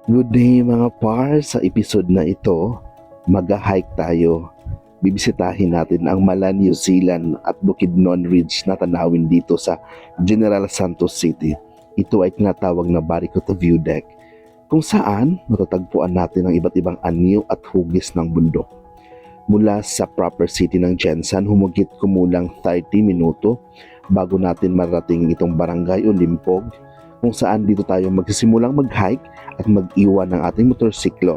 Good day mga par, sa episode na ito, mag-hike tayo. Bibisitahin natin ang Mala, New Zealand at Bukidnon Ridge na tanawin dito sa General Santos City. Ito ay tinatawag na Barikota View Deck, kung saan matatagpuan natin ang iba't ibang anyo at hugis ng bundok. Mula sa proper city ng Jensan, humigit kumulang 30 minuto bago natin marating itong barangay o Limpog, kung saan dito tayo magsisimulang mag-hike at mag-iwan ng ating motorsiklo.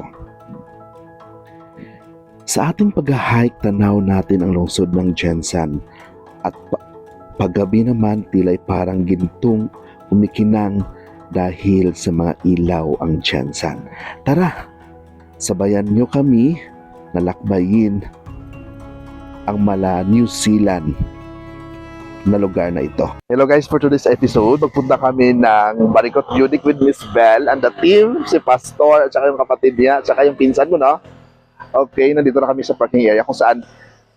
Sa ating pag-hike, tanaw natin ang lungsod ng Jensan at paggabi naman tila'y parang gintong umikinang dahil sa mga ilaw ang Jensan. Tara, sabayan nyo kami na lakbayin ang Mala, New Zealand na lugar na ito. Hello guys, for today's episode, magpunta kami ng Barikot View Deck with Miss Belle and the team, si Pastor, at saka yung kapatid niya, at saka yung pinsan mo, no? Okay, nandito na kami sa parking area kung saan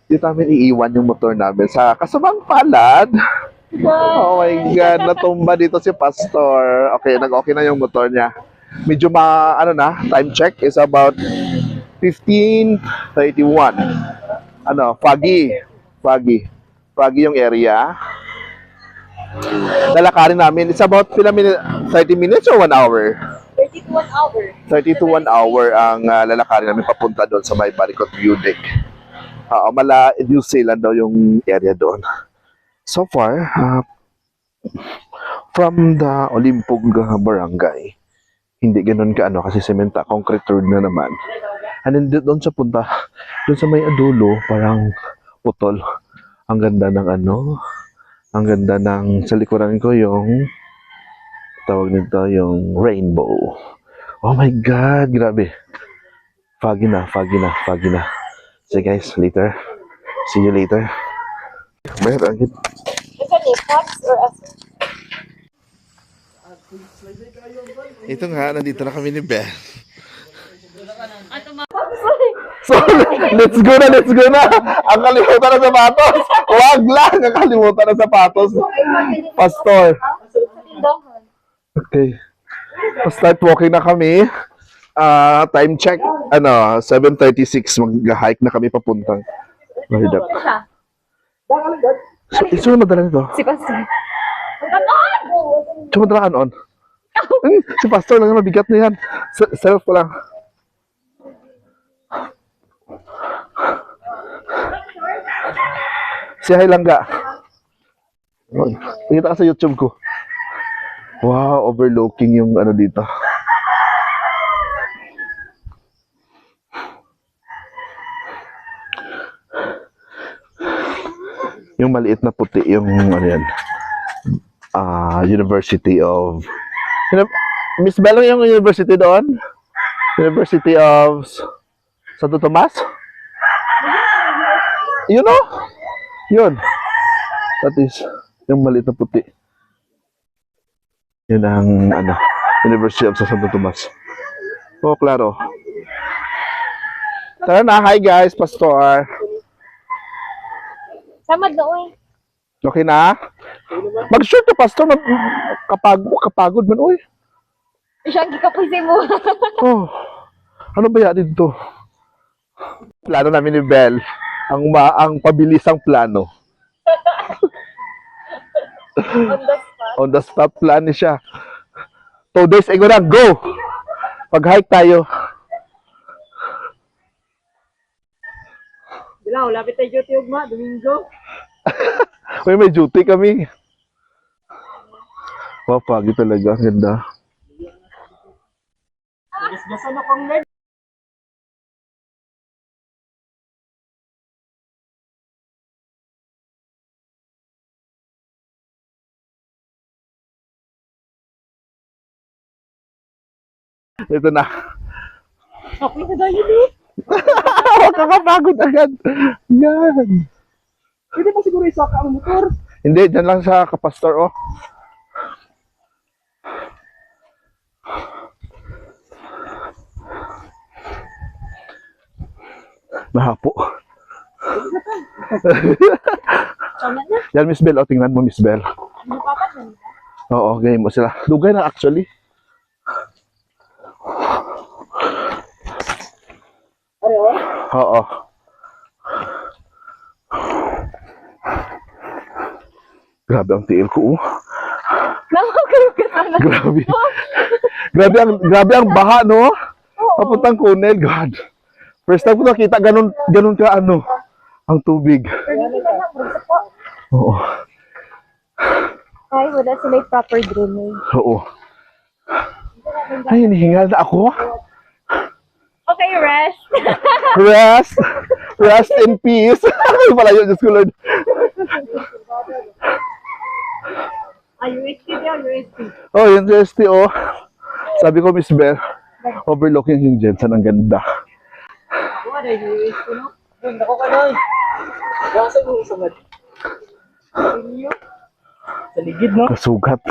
dito namin iiwan yung motor namin sa kasamang palad. Oh my God, natumba dito si Pastor. Okay, nag-okay na yung motor niya. Medyo time check is about 15:31. Foggy yung area. Lalakarin namin. It's about 30 minutes or 1 hour? 30 to 1 hour. 30 to 1 hour ang lalakarin namin papunta doon sa may Barikot View Deck. Mala, New Zealand daw yung area doon. So far, from the Olimpog Barangay, hindi ganun kasi sementa, concrete road na naman. And then doon sa punta, doon sa may adulo, parang putol. Ang ganda ng sa likuran ko yung tawag nito yung rainbow. Oh my God, grabe. Foggy na. So guys, later. See you later. Meron. Is that a pots or a... Ito nga, nandito na kami ni Beth. So, let's go na. Ang kalimutan na sapatos. Wag lang, ang kalimutan na sapatos. Pastor. Okay. Start walking na kami. Time check, 7:36. Mag-hike na kami papuntang Mahidap. So, madala nito? Si Pastor. So, madala on. Si Pastor lang, mabigat na yan. Self ko lang. Si hi Langga. Nakita ka sa YouTube ko. Wow, overlooking yung dito. Yung maliit na puti, yung yan. University of... Miss Bella yung university doon? University of Santo Tomas? You know? Yun. That is, yung maliit na puti. Yun ang, University of Santo Tomas. Oh, klaro. Tara na, hi guys, Pastor. Samad na, uy. Okay na? Mag-short to, Pastor. Kapagod man, uy. Siya ang gikapusin mo. Oh, ano ba yan dito? Plano namin ni Belle. Ang pabilisang plano. On the spot. On the spot plan siya. 2 days ago na, go! Pag-hike tayo. Bilaw, lapit tayo duty ugma, Domingo. May duty kami. Wow, pagi talaga. Ang ganda. Gasgasan na pang leg. Ito na. Kapli na dahil eh. Huwag kakapagod agad. Yan. Pwede pa siguro isaka ang motor. Hindi, dyan lang sa kapastor, oh. Nahapo. Sama na. Yan, Miss Belle. O, tingnan mo, Miss Belle. Ano papat na nila? Oo, game mo sila. Lugay na actually. Ano? Oo. Grabe ang tiil ko, oh. Grabe. Grabe ang baha, no? Papuntang Kunel, God. First time ko nakita ganun ka ano, ang tubig. Oo. Ay, wala sila yung proper drainage. Oo. Ay, hinihingal na ako. Okay, rest. Rest in peace. Ay, pala yun, Diyos ko, Lord. UST niya, UST. Oh, yung UST, oh. Sabi ko, Miss Bell, overlooking yung Jensen, ang ganda. Ako, ano yung UST, no? Ganda ko ka doon. Gasa mo sa mad. Sa ligid, no? Kasugat.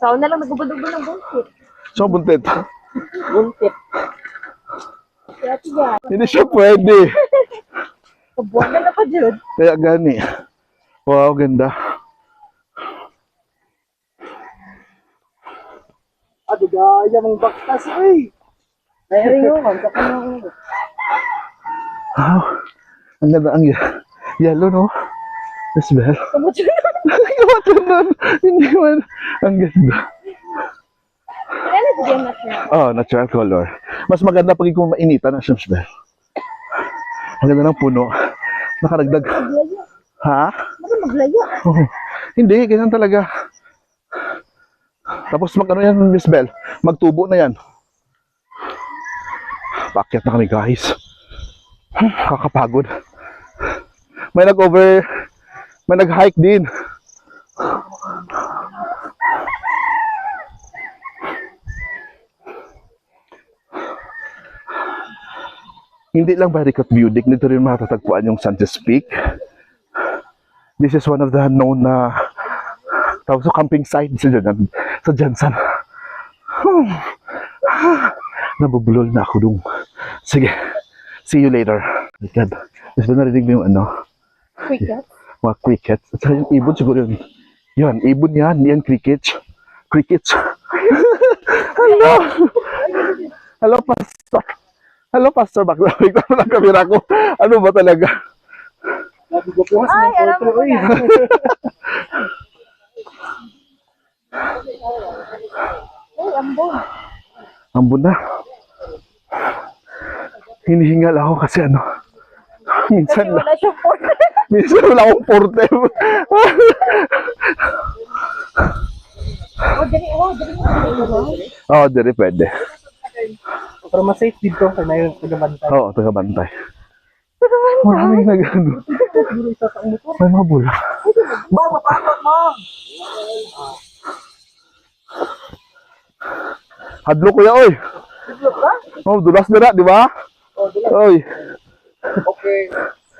Sao na lang nagbubulog ng buntit. So, buntit. Buntit. Kaya tiga. Hindi siya pwede. Kabuan na pa dyan. Kaya gani. Wow, ganda. Ado gaya mong baktas, eh. Mayroon yun, ang saka ng... Wow. Ang ganda ang yellow, no? Miss Bell. Kamutyo na. Kamutyo nun. Hindi man. Ang ganda. Ano bigyan natin? Oh, natural color. Mas maganda pag kung mainitan na siya, Miss Bell. Ang ganda ng puno. Nakaragdag. Maglaya. Ha? Baka maglaya. Oh, hindi, ganyan talaga. Tapos mag-ano yan, Miss Bell? Magtubo na yan. Paakyat na kami, guys. Kakapagod. May nag-hike din. Hindi lang Baricot Budik, dito rin matatagpuan yung Sanchez Peak. This is one of the known na tawag sa camping site sa Jensen. Nabubulol na ako dun. Sige, see you later. God, gusto narinig mo yung ano? Cricket. Mga crickets. At saka yung ibon siguro yun. Yun, ibon yan. Yan, crickets. Crickets. Hello! Hello, Pastor. Hello, Pastor. Bakla ko ng kamera ko. Ano ba talaga? Ay, alam mo na. Ay, ambon. Ambon na. Hinihingal ako kasi ano. Kasi wala siyang porter. Minsan wala akong porter. Oo, diri pwede. Pero mas safe dito kaya may tagabantay. Oo, tagabantay. Maraming nag-ano. May mga bula. Ba, mapapot mo! Hadlo kuya, oy. Sidlok ka? Oh, dulas na di ba? O, dila. Oy. Okay,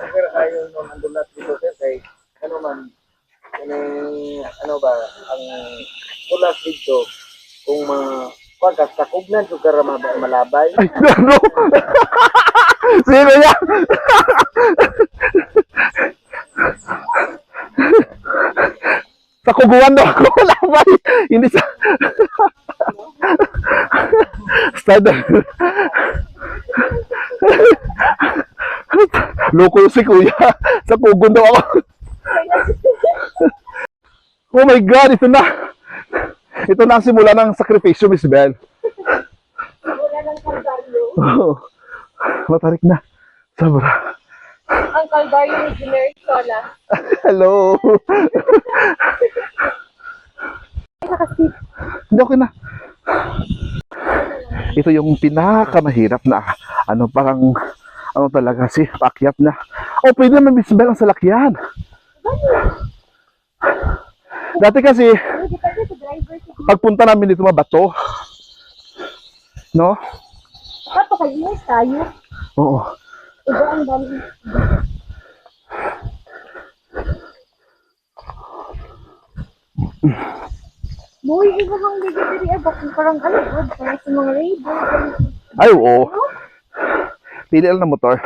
pero tayo nung nandulat dito sir, kay ano man, ano ba, ang tulas dito, kung pagkakubnan ko kara malabay, Ay, ano? Sino yan? Sa kuguan daw ako, labay. Hindi sa... Standard. Loko si kuya. Sa kugon daw ako. Oh my God, ito na. Ito na ang simula ng sakripisyo, Miss Bell. Wala ng kalbaryo. Oh, matarik na. Sobra. Ang kalbaryo ni generic sola. Hello. Nakasip. Hindi, okay na. Ito yung pinakamahirap na ano, parang ano talaga si paakyat na. Oh, pwede naman Miss Bell ang salakyan. Dati kasi Pwede tayo sa driver. pagpunta namin dito mabato. No? Pato kayo tayo. Oo. Iba ang dami. Boy, iba kang bigay abak. Parang ano, parang sa mga labor. Ay, oo. Pili lang na motor.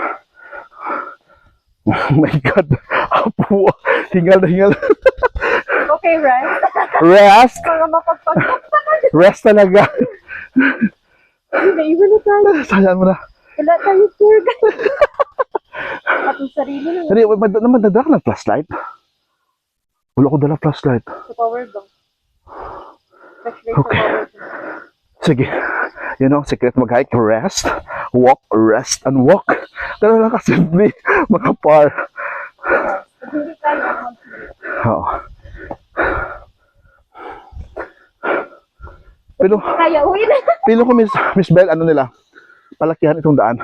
Oh my God. Apo. Hingal na hingal. Okay, right? Rest? Mga mapagpagpag. Rest talaga. Naiwan na tayo. Sayang mo na. Wala tayo tour guide. Atong sarili na Hindi, naman dadala ka ng flashlight. Wala ko dala flashlight. sa power bank. Flashlight Okay. sa power bank. Sige. Yun ang secret mag-hike. Rest, walk, rest, and walk. Ganun lang kasimple, mga par. Pag hindi kaya, Oo. Pero, kaya uwi na. pilo ko, Miss Bell, ano nila? Palakihan itong daan.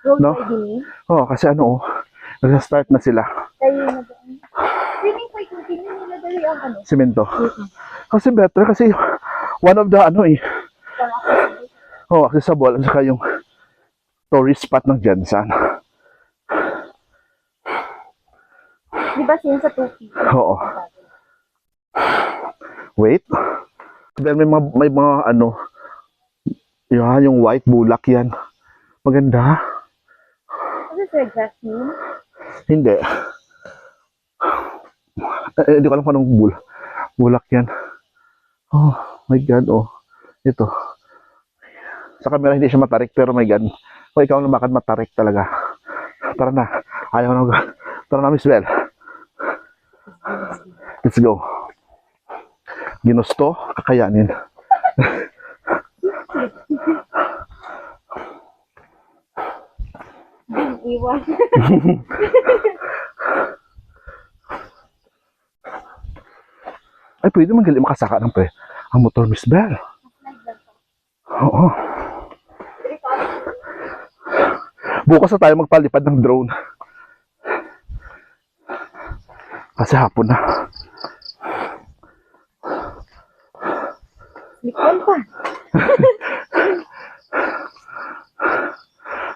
Road No? riding. Oo, kasi ano, nag-start na sila. Tayo na daan. Feeling ko i-continue nila dali ang ano. Simento. Kasi better, kasi one of the, Para accessible. accessible, at saka yung tourist spot ng Jensan. Di ba sin sa 2 feet? Oo. Wait. Dahil may mga yan, yung white bulak yan. Maganda. Ano sa jasmine? Hindi. Hindi ko alam kung anong bulak yan. Oh my God, oh. Ito. Sa camera hindi siya matarik, pero my God. O ikaw na bakit matarik talaga. Tara na. Ayaw na. Tara na, Miss Bell. Let's go. Ginusto, kakayanin. Iwan. Ay, pwede man gali makasaka ng ang motor, Miss Bell. Oo. Bukas na tayo magpalipad ng drone. Kasi hapon na. Likon pa.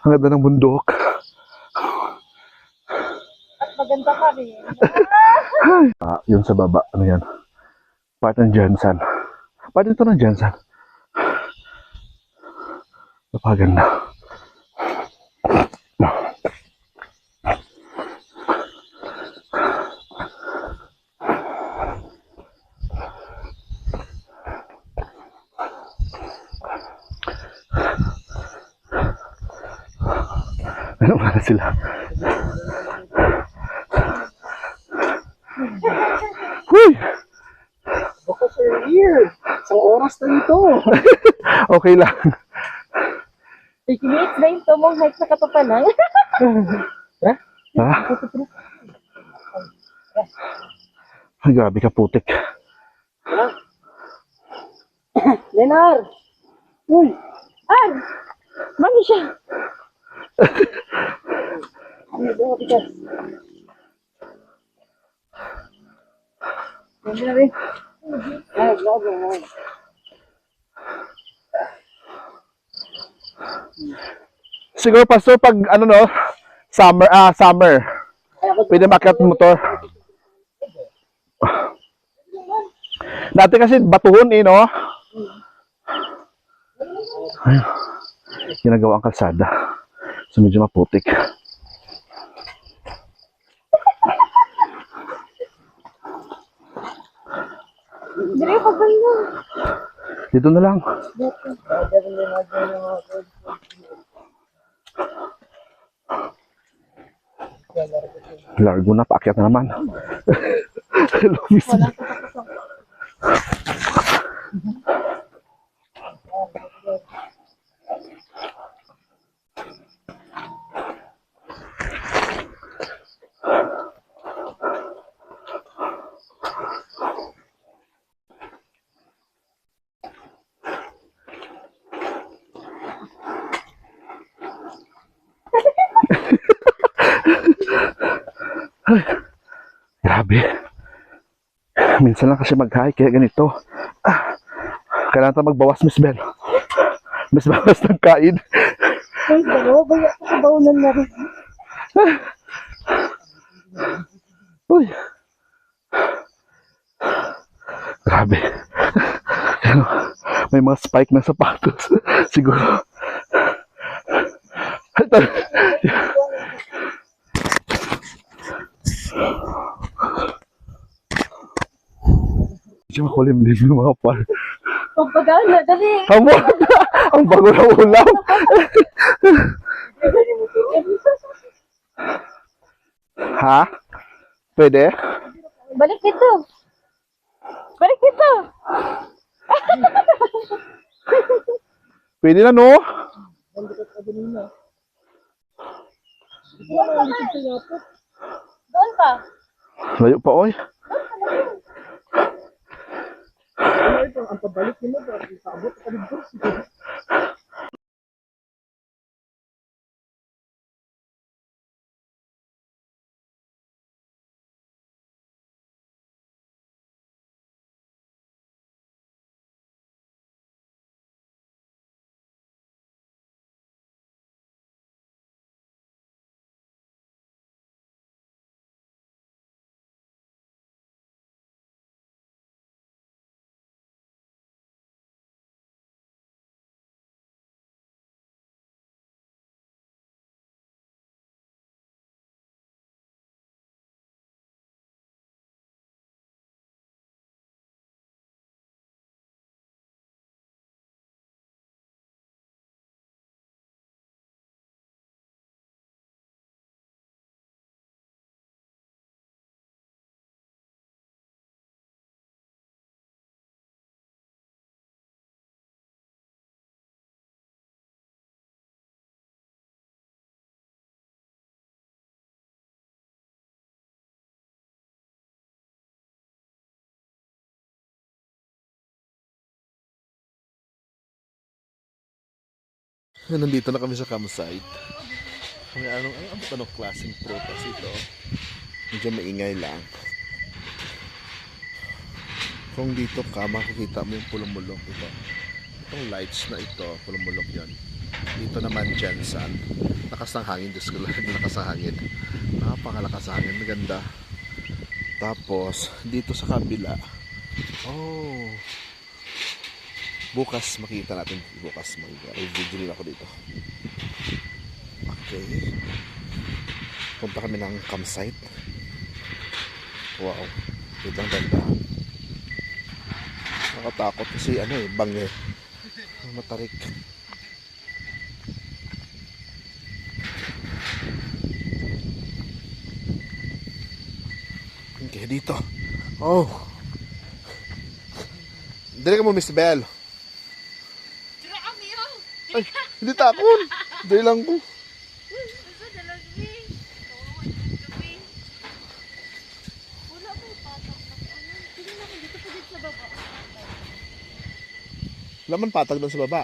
Ang ganda ng bundok. At maganda pa rin. Yun sa baba. Ano yan? Part ng Jensan. Part ito ng Jensan. Napaganda. Ano nga sila? Uy! Baka sir, here. Isang oras na ito. Okay lang. 30 minutes na yung tumong hike sa Katupanan. Ha? Ay, grabe ka putik. Lenar! Uy! Ah! Mami siya. Ano ba, Pikas? Mami na rin. Ay, grabe na. Siguro, Pastor, pag ano no, summer, pwede makiat ng motor. Dati kasi batuhon no? Ay, ginagawa ang kalsada. So medyo maputik. Dire pa ba yun? Dito na lang. Largo na, paakyat na naman. Hello, Miss. Grabe. Minsan lang kasi mag-hike, kaya ganito. Kailangan tayo magbawas, Miss Bell. Mas bawas ng kain. Ay, dalawa ba yung kabaunan na rin? Uy. Grabe. Ano, may mga spike na sapatos. Siguro. Medyo makulimlim yung mga par. Pagpagana, dali. Amo! Ang bago na ulam! Ha? Pwede? Balik dito. Balik dito. Pwede na, no? Doon ka. Layo pa, oy. Ang pabalik nila ba? Sabot ka dito. Nandito na kami sa campsite. May anong klaseng prutas ito? Medyo maingay lang. Kung dito ka, makikita mo yung pulumulok ito. Itong lights na ito, pulumulok yon. Dito naman Jensen. Lakas ng hangin, Diyos ko lang, lakas ng hangin. Napakalakas ng hangin, maganda. Tapos, dito sa kabila, bukas makita natin. Bukas mag-video ako dito. Okay. Punta kami ng campsite. Wow. Ito ang ganda. Nakatakot kasi bangge. Matarik. Okay, dito. Oh. Dali ka mo, Miss Bell. Ay, hindi takon. Dali lang ko. Laman patag doon sa baba.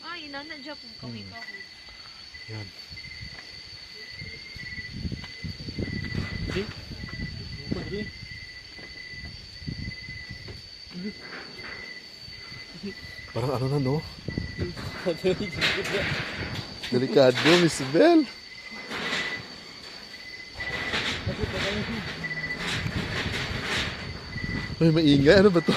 Ay, nanadya po kami pa. Yan. Parang ano na, no? Delikado, Miss Bell. Ay, maingay. Ano ba to?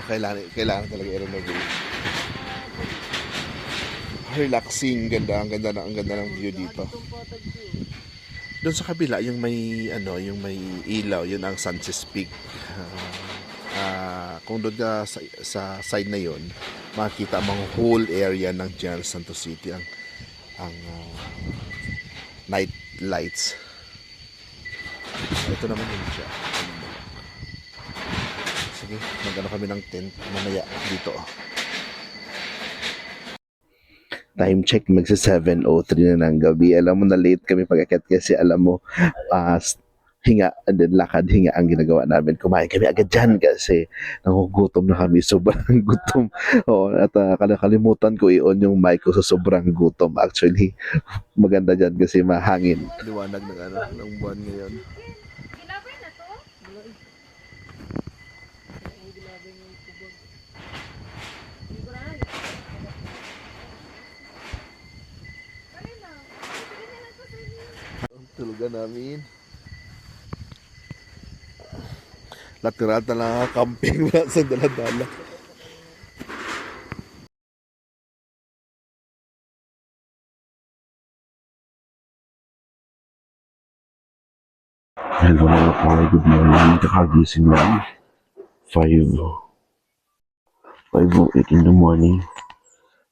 Kailangan talaga i-renovate. Relaxing, ang ganda ng view dito. Doon sa kabila, yung may ilaw, yun ang Sanchez Peak. Kung doon ka sa side na yun, makikita ang whole area ng General Santos City, ang night lights. Ito naman yun siya. Sige, magano kami ng tent mamaya dito. Time check, magsa 7:03 na ng gabi. Alam mo na late kami pag-akit kasi alam mo hinga and then lakad hinga ang ginagawa namin. Kumain kami agad dyan kasi nangugutom na kami, sobrang gutom. At kalimutan ko i-on yung mic ko sa sobrang gutom. Actually, maganda dyan kasi mahangin. Liwanag ng buwan ngayon. Kilabay na to? Tulugan namin. Lateral na lang camping sa daladala. Hello mga kaway, good morning. Kakagising lang. 5:08 in the morning.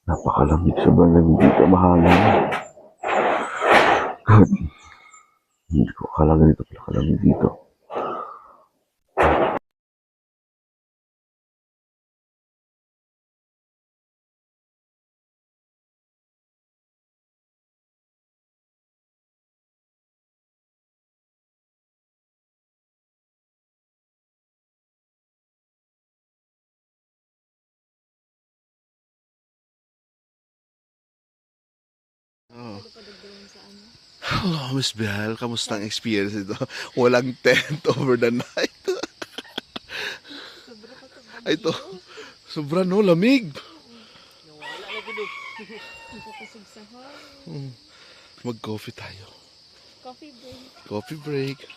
Napakalamig, sobrang lamig dito, mahangin. God, hindi ko akala ganito pala kalamig dito. Oh. Hello, Miss Belle. Kamusta ang experience ito? Walang tent over the night. Ay, ito. Sobra no, lamig. Nawala lagi do. Nakapusog sa hangin. Mag-coffee tayo. Coffee break. Coffee break.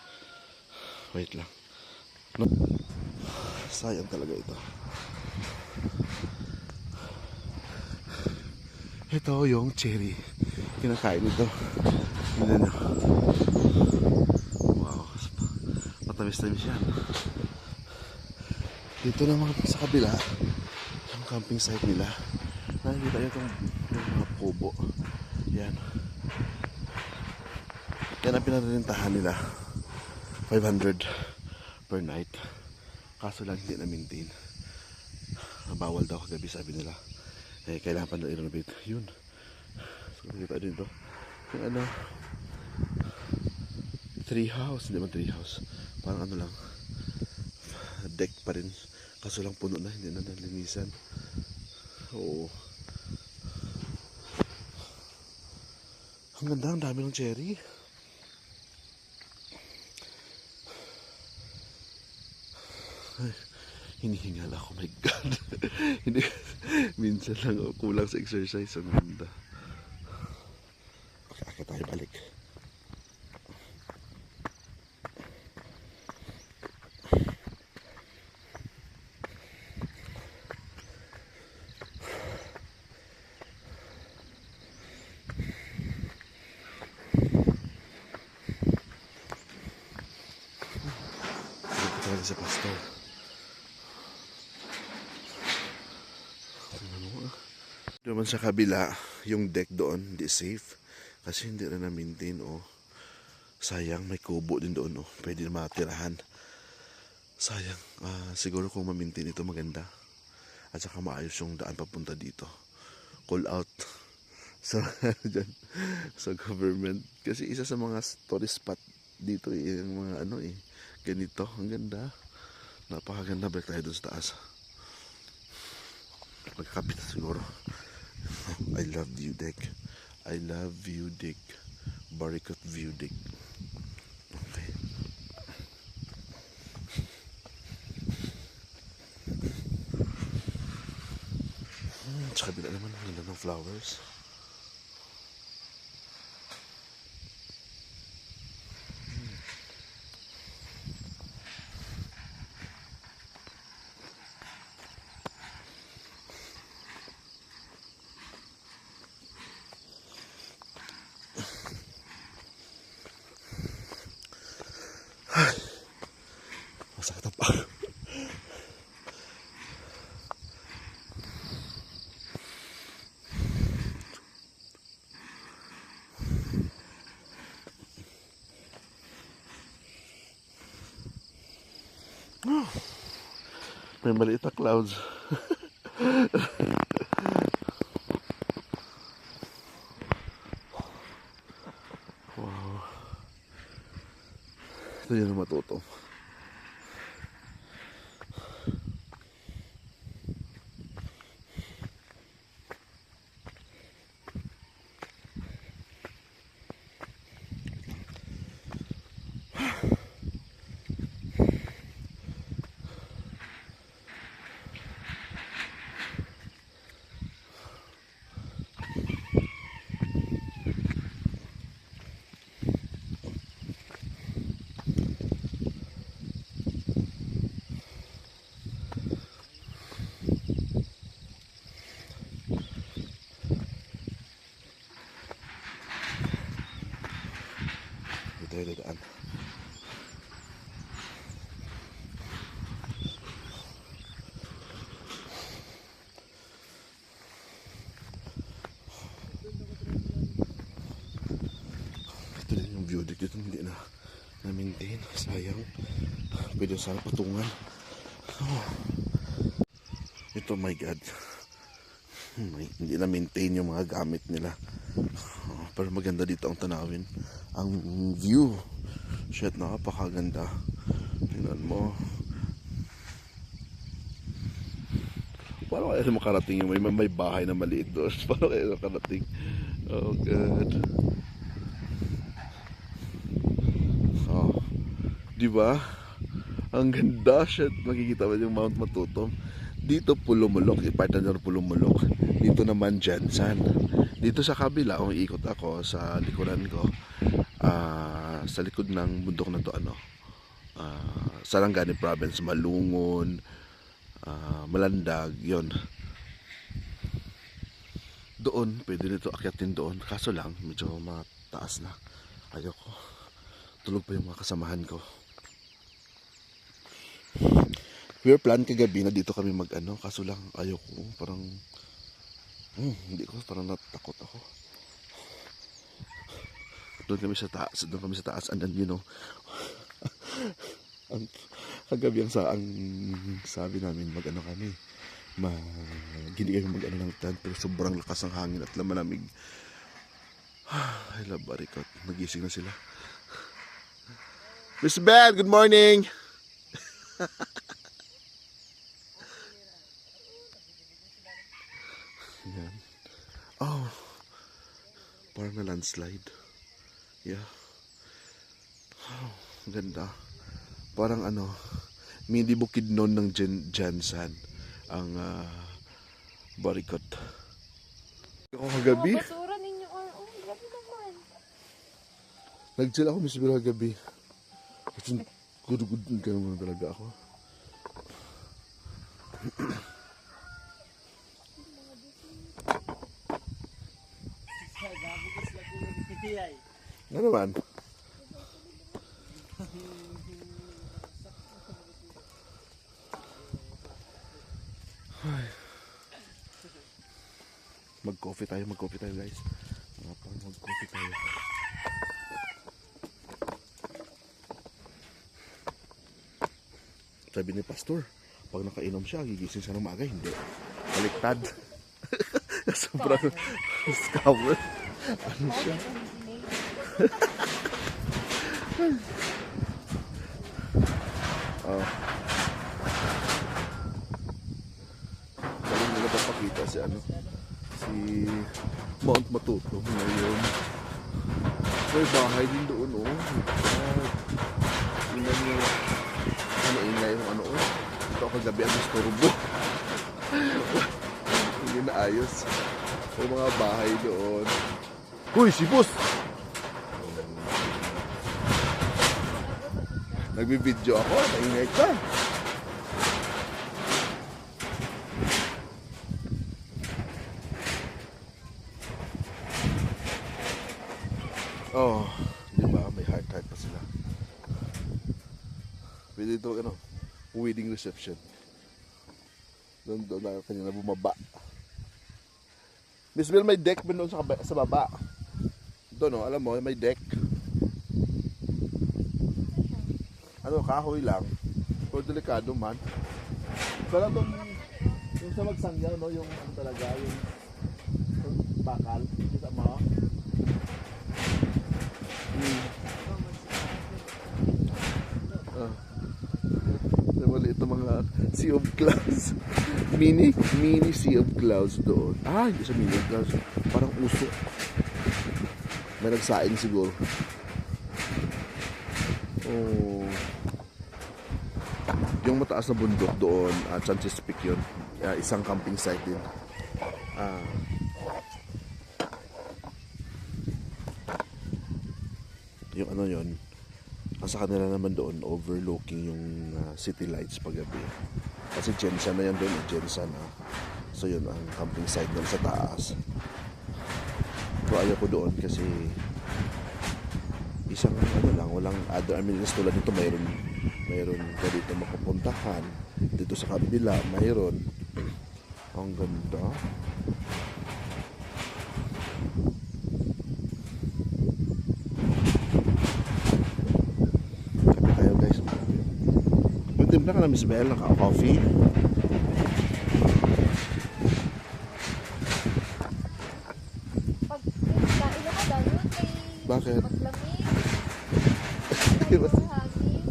Wait lang. No. Sayang talaga ito. Ito yung cherry. Kinakain ito. Hindi na. Wow. Matamis-tamis yan. Dito naman sa kabila, yung camping site nila, nakikita nyo itong mga kubo. Yan. Yan ang pinarintahan nila. 500 per night. Kaso lang hindi na-maintain. Bawal daw kagabi, sabi nila. Eh, kailangan pa na i-renovate. Yun. So, nakikita din ito. Yung ano, tree house. Hindi man tree house. Parang ano lang. Deck pa rin. Kaso lang puno na. Hindi na nalinisan. Oo. Ang ganda. Ang dami ng cherry. Ay, hinihingal ako. My God. Hindi. Minsan lang ako kulang sa exercise. Ang ganda. Akit tayo balik. Dito tayo sa pastor. Naman sa kabila, yung deck doon, hindi safe. Kasi hindi na na-maintain, oh. Sayang, may kubo din doon, oh. Pwede na matirahan. Sayang. Siguro kung ma-maintain ito, maganda. At saka maayos yung daan papunta dito. Call out sa, dyan, sa government. Kasi isa sa mga tourist spot dito, yung mga ano eh. Ganito, ang ganda. Napakaganda. Balik tayo doon sa taas. Magkakapit siguro. I love view deck. I love view deck. Baricot view deck. Okay. Sa kabila naman, ang ganda ng flowers. Masakit ang paa. May maliit na clouds. Wow. Ito yun ang matuto. Ito yung dadaan. na-maintain. Sayang. Pwede sana patungan. Oh. Ito, my God. Hindi na-maintain yung mga gamit nila. Oh, pero maganda dito ang tanawin. Ang view. Shit, napakaganda. Tingnan mo. Paano kaya makarating yung may bahay na maliit doon? Paano kaya makarating? Oh, God. Oh. Diba? Ang ganda. Shit, makikita mo yung Mount Matutom. Dito Pulumulok, ipatan nyo Pulumulok. Dito naman Jensan. Dito sa kabila, kung ikot ako sa likuran ko, sa likod ng bundok na to, Sarangani Province, Malungon, Malandag, yon. Doon, pwede nito akyatin doon. Kaso lang, medyo mataas na. Ayoko. Tulog pa yung mga kasamahan ko. We were plan kagabi na dito kami kaso lang ayoko, parang hindi ko, parang natakot ako. Doon kami sa taas, and then ang kagabi ang sabi namin kami, hindi kami ng tent, pero sobrang lakas ng hangin at malamig. I love Barikot. Nagising na sila. Miss Ben, good morning. Yan. Oh, parang na landslide. Yeah. Oh, ganda. Parang mini Bukidnon ng Jensan ang Barikot. Ako kagabi. Basura ninyo. Grabe naman. Nag-chill ako mismo kagabi. Kasi good ganun talaga ako. Ano naman? Mag-coffee tayo guys. Mag-coffee tayo. Sabi ni Pastor, pag nakainom siya, gigising siya ng maaga. Hindi. Baliktad. Sobrang scammer. Ano siya? Galing nila papakita si Mount Matutom ngayon. May bahay din doon, tingnan nyo, ingay yung ito kagabi ang disturbo. Hindi na ayos. May mga bahay doon. Huy, si boss! Nagbibideo ako, naingay ka. Oh, di ba? May heart pa sila. Pwede ito, wedding reception. Doon na kanina bumaba. Miss Bill, may deck ba doon sa baba? Doon, alam mo, may deck. Kahoy lang. Pero delikado man. Pero doon, yung sa magsangyaw, yung talaga, yung bakal. Kita mo? Maliit na mga sea of clouds. Mini sea of clouds doon. Hindi sa mini of clouds. Parang usok. May nagsaing siguro. Oh. Yung mataas na bundok doon, Chances Peak yun. Isang camping site din. Yung yun, sa kanila naman doon, overlooking yung city lights paggabi. Kasi Jensan na yan doon, Jensan. So yun, ang camping site doon sa taas. Pero ayaw ko doon kasi isang walang other amenities tulad nito. Mayroon ka dito makapuntahan. Dito sa kabila, mayroon. Ang ganda. Timpla ka na, Miss Belle, naka-coffee. Pag kain ako dayon kay Bakit? maglamig. Di ba? Ang hangin.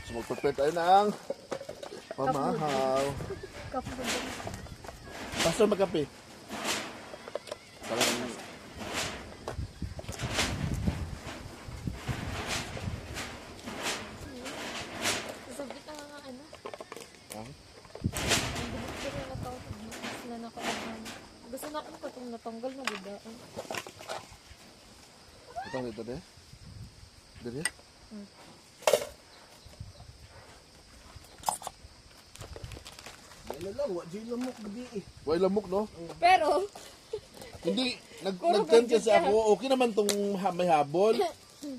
So mag-prepare tayo ng pamahaw. Kapo. Pastor, magkape. Parang Sabit na nga ano. Ah? Ang dibot ko na natawag na nakaahan. Gusto na akong katong natanggal na bidaan. Itong dito de? Dito? Wala lang, wala lamok gabi eh. Way lamok, no? Pero, Hindi, Puro nag-tent budget kasi ka. ako. Okay naman tong may habol.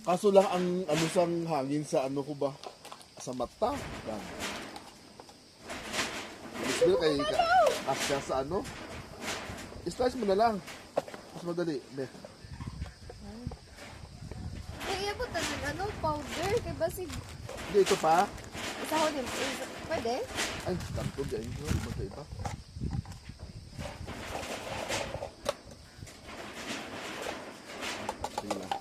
Kaso lang ang ano sang hangin sa ano ko ba? Sa mata. Yan. Mas kay asya sa ano? I-slice mo na lang. Mas madali. Be. kaya po tanan ano, powder. Kaya ba si... Hindi, ito pa. Isa ko din. Pwede? Ay, tanto dyan. Iba sa iba. Sige lang.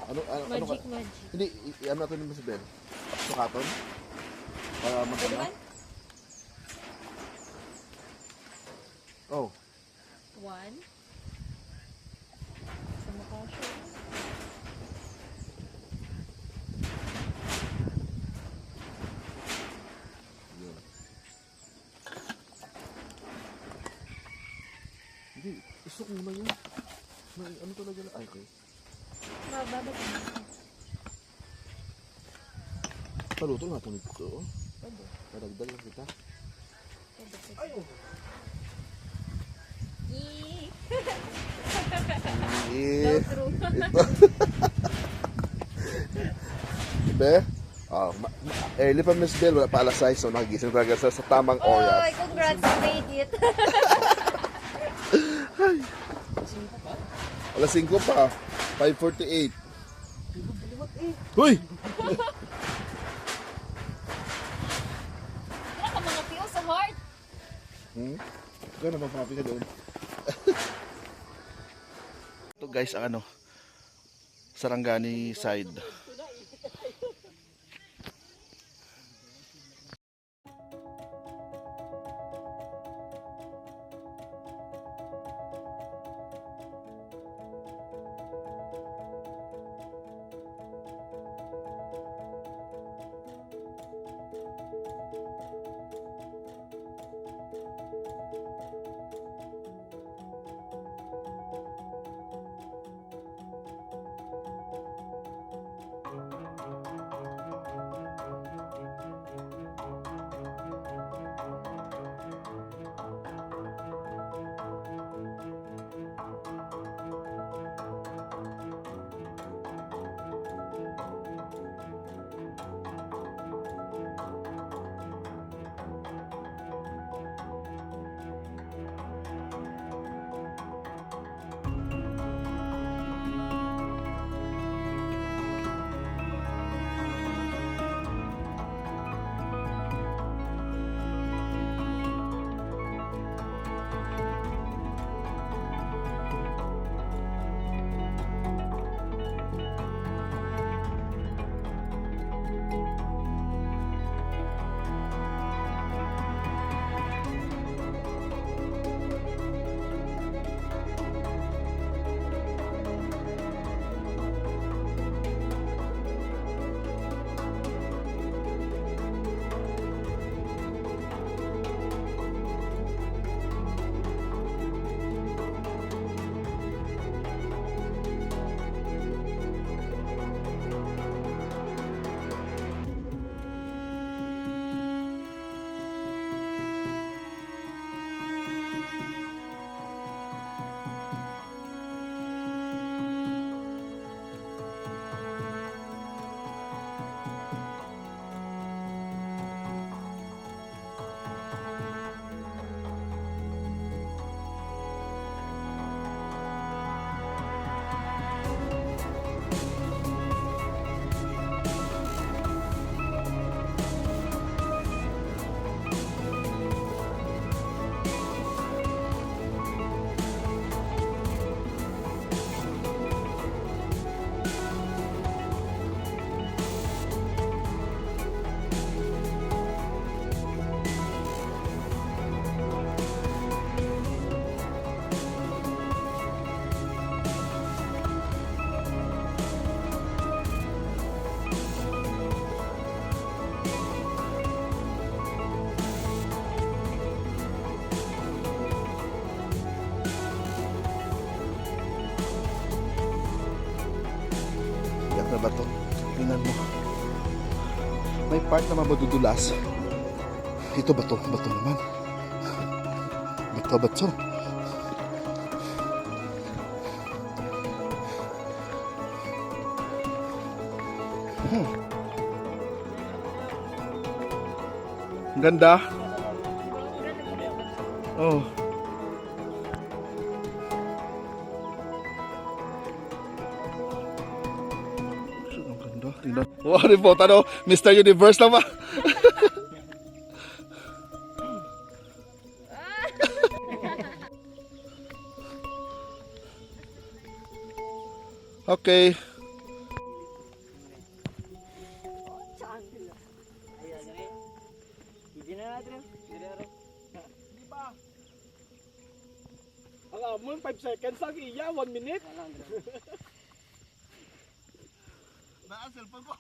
Ano, Magic, ka? magic. Hindi, ano natin naman si Ben? Sukaton? Para Pwede magkano? man? Oh, 1. Sa mukha siya. yun. Hindi, gusto ko naman yun. May ano talaga na? Ay, okay. Mababag na. Paluto nga ito nito. Pwede. Paragdag lang kita. Pwede. Ay, oh. Eee! Eh, Outro. ito. Be? Early pa Miss Bell, wala pa alas 6, so nagigising talaga sa tamang Oy, oras. congrats, you made it. Alas 5 pa, 5:48. Huy! Wala ka mga piyo sa heart. Gano'n magpapi ka doon. Ito guys, ang ano, Sarangani side. na bato. Tingnan mo. May part na madudulas. Ito bato. Bato naman. Bato. Ang ganda. Oh. Ang ganda. Tingnan. Wow, report ano? Mr. Universe lang ba? Okay. Hindi na natin. Di ba? Alam mo, 5 seconds lang iya, 1 minute. Cellphone ko.